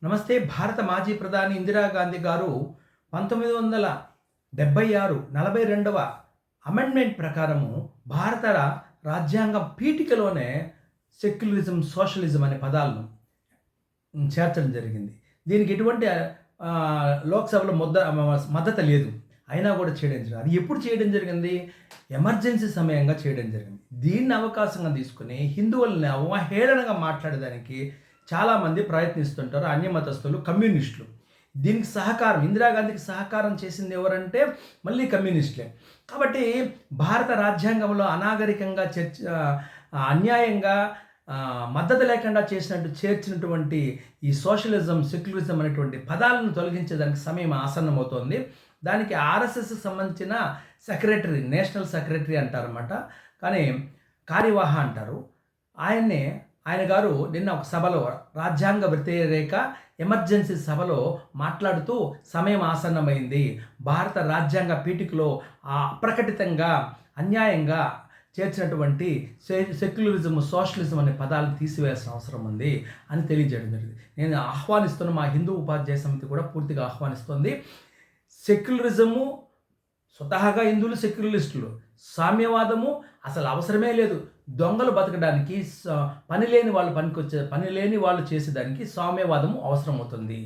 నమస్తే. భారత మాజీ ప్రధాని ఇందిరాగాంధీ గారు 1976 42వ అమెండ్మెంట్ ప్రకారము భారత రాజ్యాంగం పీఠికలోనే సెక్యులరిజం, సోషలిజం అనే పదాలను చేర్చడం జరిగింది. దీనికి ఎటువంటి లోక్సభలో మద్దతు లేదు. అయినా కూడా చేయడం జరిగింది. అది ఎప్పుడు చేయడం జరిగింది? ఎమర్జెన్సీ సమయంగా చేయడం జరిగింది. దీన్ని అవకాశంగా తీసుకుని హిందువుల్ని అవహేళనగా మాట్లాడడానికి చాలామంది ప్రయత్నిస్తుంటారు. అన్యమతస్థులు, కమ్యూనిస్టులు. దీనికి సహకారం, ఇందిరాగాంధీకి సహకారం చేసింది ఎవరంటే మళ్ళీ కమ్యూనిస్టులే. కాబట్టి భారత రాజ్యాంగంలో అనాగరికంగా అన్యాయంగా మద్దతు లేకుండా చేర్చినటువంటి ఈ సోషలిజం, సెక్యులరిజం అనేటువంటి పదాలను తొలగించేదానికి సమయం ఆసన్నమవుతోంది. దానికి ఆర్ఎస్ఎస్కి సంబంధించిన సెక్రటరీ, నేషనల్ సెక్రటరీ అంటారన్నమాట, కానీ కార్యవాహ అంటారు. ఆయన గారు నిన్న ఒక సభలో, రాజ్యాంగ వ్యతిరేక ఎమర్జెన్సీ సభలో మాట్లాడుతూ సమయం ఆసన్నమైంది, భారత రాజ్యాంగ పీఠికలో అప్రకటితంగా అన్యాయంగా చేర్చినటువంటి సెక్యులరిజం, సోషలిజం అనే పదాలను తీసివేయాల్సిన అవసరం ఉంది అని తెలియజేయడం జరిగింది. నేను ఆహ్వానిస్తున్న మా హిందూ ఉపాధ్యాయ సమితి కూడా పూర్తిగా ఆహ్వానిస్తుంది. సెక్యులరిజము స్వతహాగా హిందువులు సెక్యులరిస్టులు, సామ్యవాదము అసలు అవసరమే లేదు. దొంగలు బతకడానికి, పని లేని వాళ్ళు చేసేదానికి సామ్యవాదము అవసరం అవుతుంది.